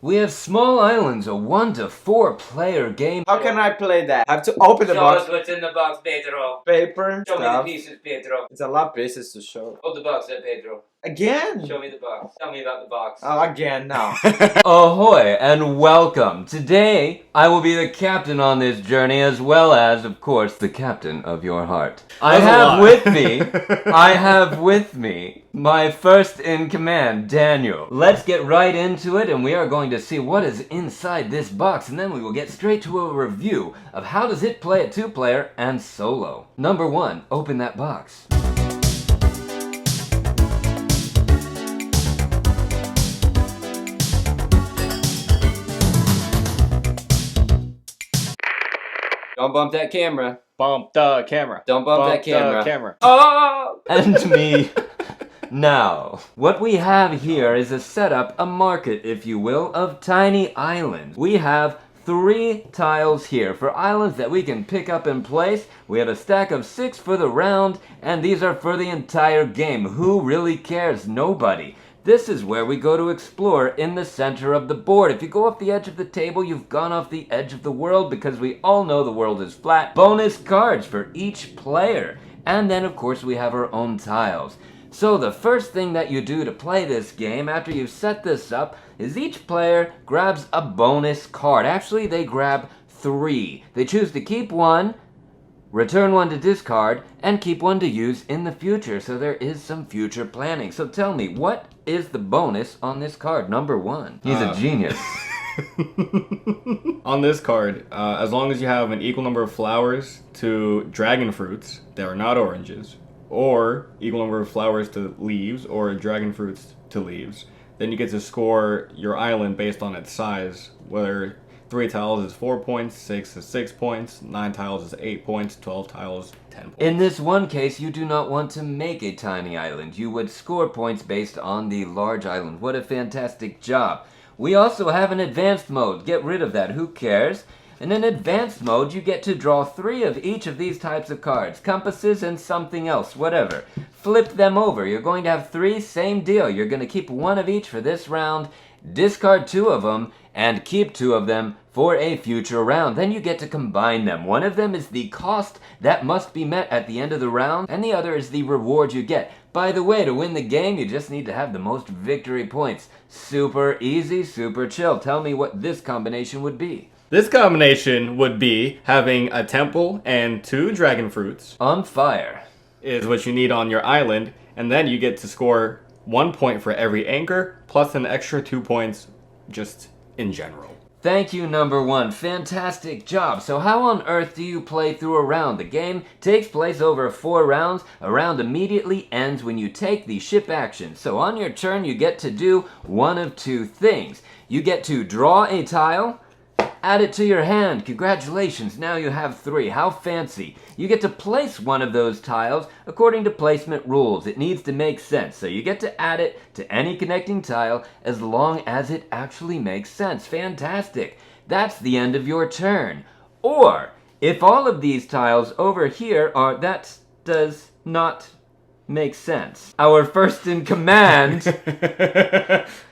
We have Small Islands, a 1 to 4 player game. How can I play that? I have to open the box. Show us what's in the box, Pedro. Paper Show stuff. me the pieces, Pedro. It's a lot of pieces to show. Hold the box there, Pedro. Again? Show me the box. Tell me about the box. Oh, again, no. Ahoy and welcome. Today, I will be the captain on this journey as well as, of course, the captain of your heart. I have with me my first in command, Daniel. Let's get right into it and we are going to see what is inside this box and then we will get straight to a review of how does it play at 2-player and solo. Number 1, open that box. Don't bump that camera. Bump the camera. Don't bump that camera. The camera. Oh! And me. Now, what we have here is a setup, a market, if you will, of tiny islands. We have 3 tiles here for islands that we can pick up and place. We have a stack of 6 for the round, and these are for the entire game. Who really cares? Nobody. This is where we go to explore in the center of the board. If you go off the edge of the table, you've gone off the edge of the world because we all know the world is flat. Bonus cards for each player. And then, of course, we have our own tiles. So the first thing that you do to play this game after you've set this up is each player grabs a bonus card. Actually, they grab 3. They choose to keep 1, return 1 to discard, and keep 1 to use in the future. So there is some future planning. So tell me, what is the bonus on this card? Number 1. He's a genius. On this card, as long as you have an equal number of flowers to dragon fruits that are not oranges, or equal number of flowers to leaves, or dragon fruits to leaves, then you get to score your island based on its size, whether 3 tiles is 4 points, 6 is 6 points, 9 tiles is 8 points, 12 tiles 10 points. In this one case, you do not want to make a tiny island. You would score points based on the large island. What a fantastic job. We also have an advanced mode. Get rid of that, who cares? In an advanced mode, you get to draw 3 of each of these types of cards. Compasses and something else, whatever. Flip them over. You're going to have 3, same deal. You're going to keep 1 of each for this round, discard 2 of them, and keep 2 of them for a future round. Then you get to combine them. One of them is the cost that must be met at the end of the round, and the other is the reward you get. By the way, to win the game, you just need to have the most victory points. Super easy, super chill. Tell me what this combination would be. This combination would be having a temple and 2 dragon fruits. On fire. Is what you need on your island, and then you get to score 1 point for every anchor, plus an extra 2 points just in general. Thank you, number 1. Fantastic job. So how on earth do you play through a round? The game takes place over 4 rounds. A round immediately ends when you take the ship action. So on your turn, you get to do one of 2 things. You get to draw a tile, add it to your hand. Congratulations, now you have 3. How fancy. You get to place one of those tiles according to placement rules. It needs to make sense, so you get to add it to any connecting tile as long as it actually makes sense. Fantastic. That's the end of your turn. Or, if all of these tiles over here are... That does not make sense. Our first in command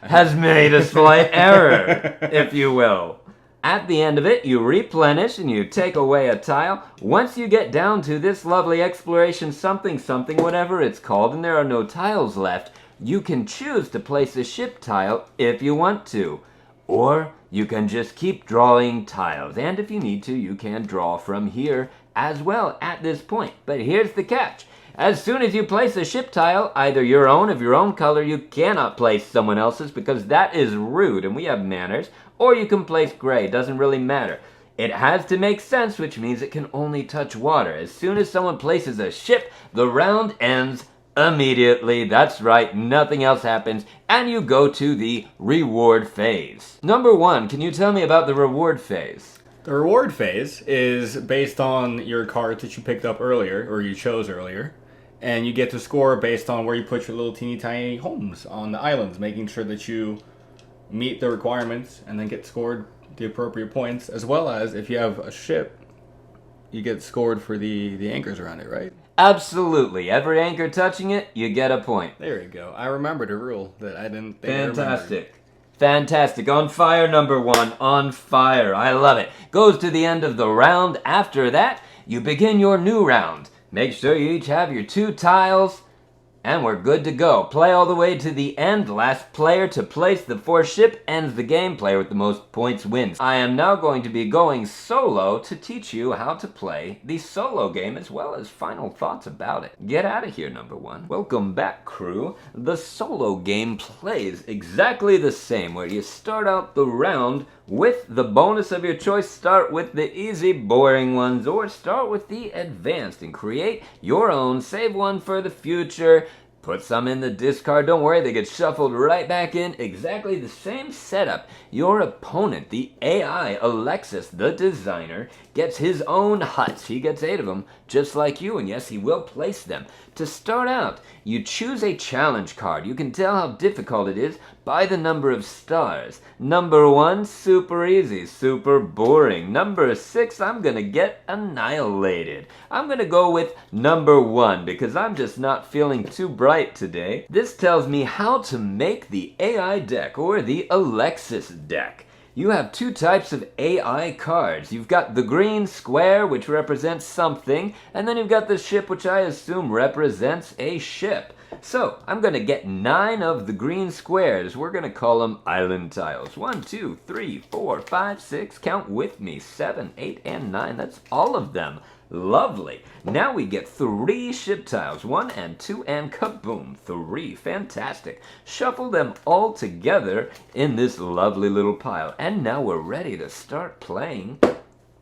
has made a slight error, if you will. At the end of it, you replenish and you take away a tile. Once you get down to this lovely exploration something, whatever it's called, and there are no tiles left, you can choose to place a ship tile if you want to. Or you can just keep drawing tiles. And if you need to, you can draw from here as well at this point. But here's the catch. As soon as you place a ship tile, either your own of your own color, you cannot place someone else's because that is rude and we have manners. Or you can place gray, doesn't really matter. It has to make sense, which means it can only touch water. As soon as someone places a ship, the round ends immediately. That's right, nothing else happens, and you go to the reward phase. Number 1, can you tell me about the reward phase? The reward phase is based on your cards that you picked up earlier, or you chose earlier, and you get to score based on where you put your little teeny tiny homes on the islands, making sure that you meet the requirements and then get scored the appropriate points, as well as if you have a ship, you get scored for the anchors around it, right? Absolutely. Every anchor touching it, you get a point. There you go. I remembered a rule that I didn't think I remembered. Fantastic. Fantastic. On fire, number 1. On fire. I love it. Goes to the end of the round. After that, you begin your new round. Make sure you each have your 2 tiles. And we're good to go. Play all the way to the end. Last player to place the 4th ship ends the game. Player with the most points wins. I am now going to be going solo to teach you how to play the solo game as well as final thoughts about it. Get out of here, number 1. Welcome back, crew. The solo game plays exactly the same, where you start out the round with the bonus of your choice. Start with the easy, boring ones, or start with the advanced and create your own. Save one for the future. Put some in the discard. Don't worry, they get shuffled right back in. Exactly the same setup. Your opponent, the AI, Alexis, the designer, gets his own huts. He gets 8 of them, just like you, and yes, he will place them. To start out, you choose a challenge card. You can tell how difficult it is by the number of stars. Number 1, super easy, super boring. Number 6, I'm gonna get annihilated. I'm gonna go with number 1 because I'm just not feeling too bright today. This tells me how to make the AI deck or the Alexis deck. You have 2 types of AI cards. You've got the green square, which represents something, and then you've got the ship, which I assume represents a ship. So, I'm going to get 9 of the green squares. We're going to call them island tiles. 1, 2, 3, 4, 5, 6, count with me, 7, 8, and 9. That's all of them. Lovely. Now we get 3 ship tiles. 1 and 2 and kaboom. 3. Fantastic. Shuffle them all together in this lovely little pile. And now we're ready to start playing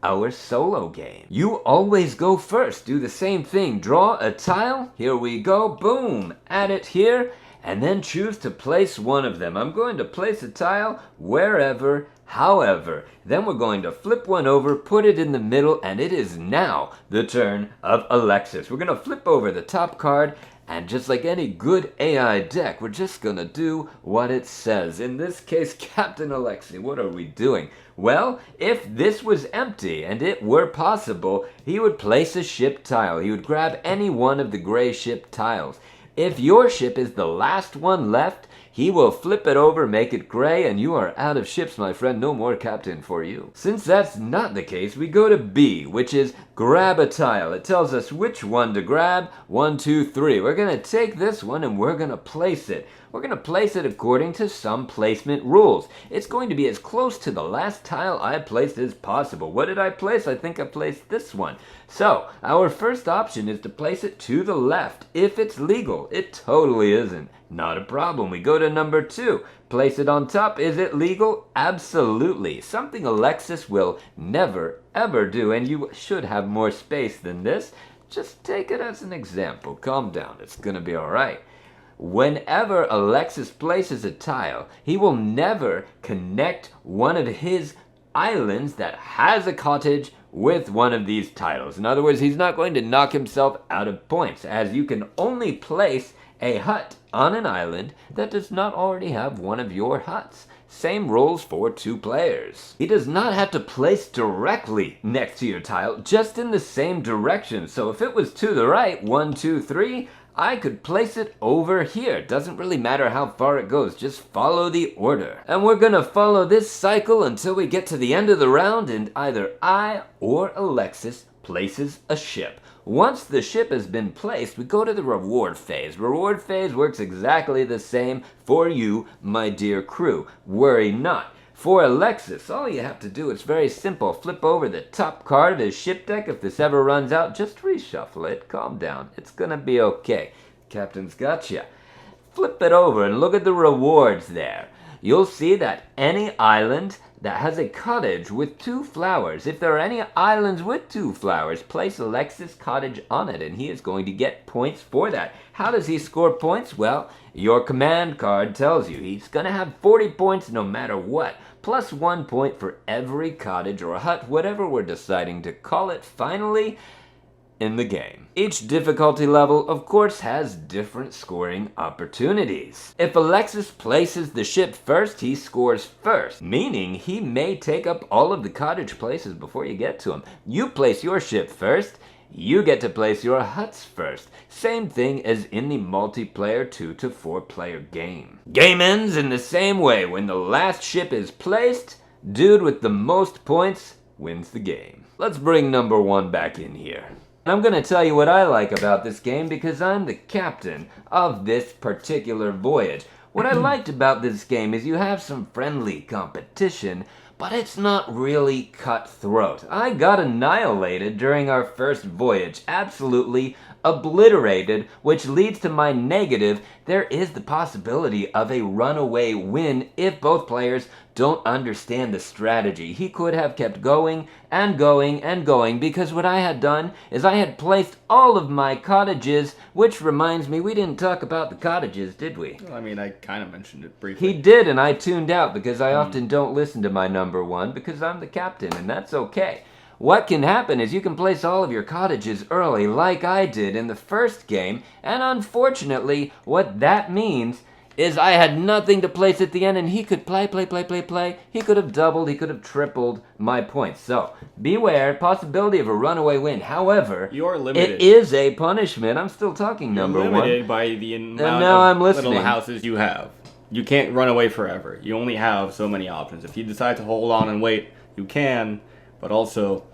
our solo game. You always go first. Do the same thing. Draw a tile. Here we go. Boom. Add it here. And then choose to place one of them. I'm going to place a tile wherever, however. Then we're going to flip one over, put it in the middle, and it is now the turn of Alexis. We're going to flip over the top card, and just like any good AI deck, we're just going to do what it says. In this case, Captain Alexi, what are we doing? Well, if this was empty and it were possible, he would place a ship tile. He would grab any one of the gray ship tiles. If your ship is the last one left, he will flip it over, make it gray, and you are out of ships, my friend. No more captain for you. Since that's not the case, we go to B, which is grab a tile. It tells us which one to grab. 1, 2, 3. We're going to take this one and we're going to place it. We're going to place it according to some placement rules. It's going to be as close to the last tile I placed as possible. What did I place? I think I placed this one. So, our first option is to place it to the left. If it's legal, it totally isn't. Not a problem. We go to number 2. Place it on top. Is it legal? Absolutely. Something Alexis will never, ever do, and you should have more space than this. Just take it as an example. Calm down. It's going to be all right. Whenever Alexis places a tile, he will never connect one of his islands that has a cottage with one of these tiles. In other words, he's not going to knock himself out of points, as you can only place a hut on an island that does not already have one of your huts. Same rules for 2 players. He does not have to place directly next to your tile, just in the same direction. So if it was to the right, 1, 2, 3, I could place it over here. Doesn't really matter how far it goes, just follow the order. And we're gonna follow this cycle until we get to the end of the round and either I or Alexis places a ship. Once the ship has been placed, we go to the reward phase. Reward phase works exactly the same for you, my dear crew. Worry not. For Alexis, all you have to do is very simple. Flip over the top card of his ship deck. If this ever runs out, just reshuffle it. Calm down. It's gonna be okay. Captain's gotcha. Flip it over and look at the rewards there. You'll see that any island that has a cottage with 2 flowers, if there are any islands with 2 flowers, place Alexis' cottage on it, and he is going to get points for that. How does he score points? Well, your command card tells you he's going to have 40 points no matter what, plus 1 point for every cottage or hut, whatever we're deciding to call it finally in the game. Each difficulty level, of course, has different scoring opportunities. If Alexis places the ship first, he scores first, meaning he may take up all of the cottage places before you get to him. You place your ship first, you get to place your huts first. Same thing as in the multiplayer 2 to 4 player game. Game ends in the same way. When the last ship is placed, dude with the most points wins the game. Let's bring number 1 back in here. I'm going to tell you what I like about this game because I'm the captain of this particular voyage. What I liked about this game is you have some friendly competition, but it's not really cutthroat. I got annihilated during our first voyage, absolutely obliterated, which leads to my negative. There is the possibility of a runaway win if both players don't understand the strategy. He could have kept going and going and going because what I had done is I had placed all of my cottages, which reminds me, we didn't talk about the cottages, did we? Well, I mean, I kind of mentioned it briefly. He did, and I tuned out because I often don't listen to my number 1 because I'm the captain, and that's okay. What can happen is you can place all of your cottages early like I did in the first game, and unfortunately, what that means is I had nothing to place at the end, and he could play. He could have doubled, he could have tripled my points. So, beware, possibility of a runaway win. However, You're limited. it is a punishment. I'm still talking number You're 1. limited by the amount now I'm of listening. little houses you have. You can't run away forever. You only have so many options. If you decide to hold on and wait, you can, but also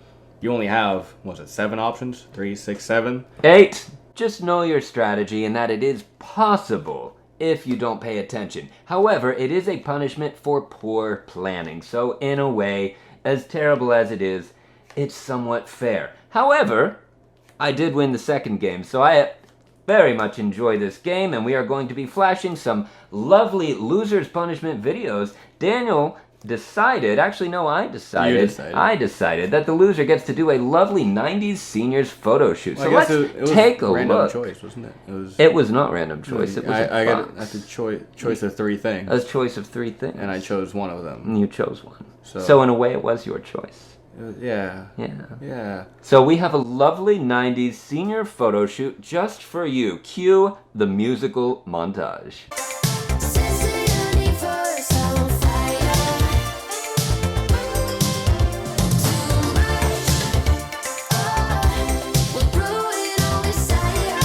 you only have, 7 options? 3, 6, 7? 8. Just know your strategy and that it is possible if you don't pay attention. However, it is a punishment for poor planning. So in a way, as terrible as it is, it's somewhat fair. However, I did win the second game, so I very much enjoy this game, and we are going to be flashing some lovely losers punishment videos. Daniel decided, actually no, I decided that the loser gets to do a lovely 90s seniors photo shoot. Well, so let's it was take a random look. choice, wasn't it? It was not random choice. It was I a got box. a choice of 3 things, A choice of 3 things. and I chose one of them. And you chose one. So- So in a way, it was your choice. Yeah. Yeah. Yeah. So we have a lovely 90s senior photo shoot just for you. Cue the musical montage. Since the universe on fire, too much. We're brewing on desire.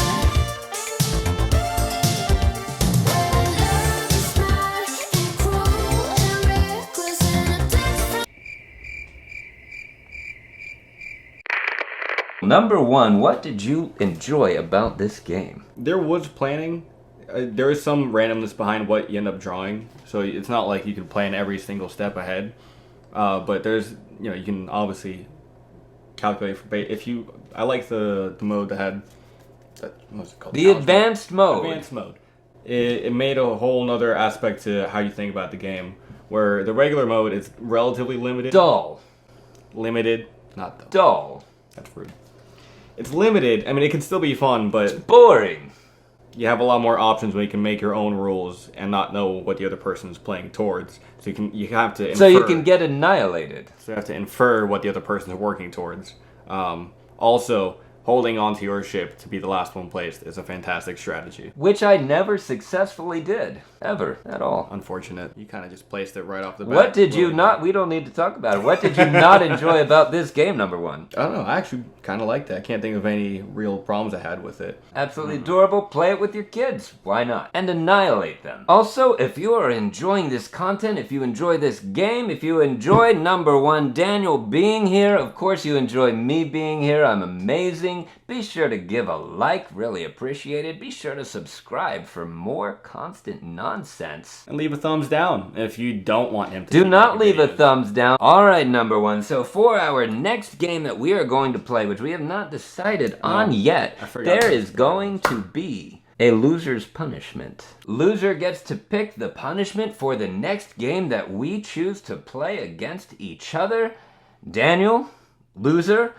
Where love is smart and cruel and reckless and a death. Number 1, what did you enjoy about this game? There was planning. There is some randomness behind what you end up drawing, so it's not like you can plan every single step ahead. But there's, you can obviously calculate for bait. I like the mode that had, what's it called? The advanced mode. Advanced mode. It made a whole nother aspect to how you think about the game, where the regular mode is relatively limited. Dull. Limited, not dull. Dull. That's rude. It's limited. I mean, it can still be fun, but Boring. you have a lot more options when you can make your own rules and not know what the other person is playing towards. So you have to infer. So you can get annihilated. So you have to infer what the other person is working towards. Also, holding onto your ship to be the last one placed is a fantastic strategy. Which I never successfully did. Ever. At all. Unfortunate. You kind of just placed it right off the bat. What did you not... We don't need to talk about it. What did you not enjoy about this game, number 1? I don't know. I actually kind of liked it. I can't think of any real problems I had with it. Absolutely adorable. Play it with your kids. Why not? And annihilate them. Also, if you are enjoying this content, if you enjoy this game, if you enjoy, number 1, Daniel being here, of course you enjoy me being here. I'm amazing. Be sure to give a like. Really appreciate it. Be sure to subscribe for more constant nonsense. And leave a thumbs down if you don't want him to. Do see not your leave a videos. thumbs down. Alright, number 1. So for our next game that we are going to play, which we have not decided on yet, I forgot there about is going to be a loser's punishment. Loser gets to pick the punishment for the next game that we choose to play against each other. Daniel, loser,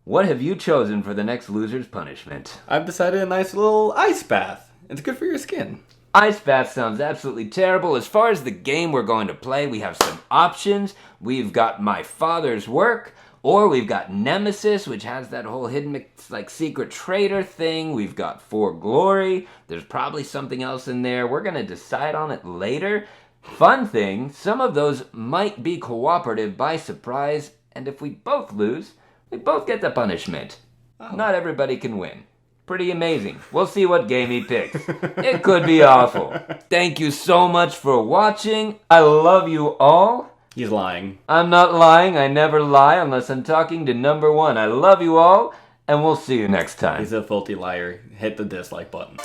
what have you chosen for the next loser's punishment? I've decided a nice little ice bath. It's good for your skin. Ice bath sounds absolutely terrible. As far as the game we're going to play, we have some options. We've got My Father's Work, or we've got Nemesis, which has that whole hidden, like, secret traitor thing. We've got For Glory. There's probably something else in there. We're going to decide on it later. Fun thing, some of those might be cooperative by surprise, and if we both lose, we both get the punishment. Not everybody can win. Pretty amazing. We'll see what game he picks. It could be awful. Thank you so much for watching. I love you all. He's lying. I'm not lying. I never lie unless I'm talking to number one. I love you all, and we'll see you next time. He's a filthy liar. Hit the dislike button.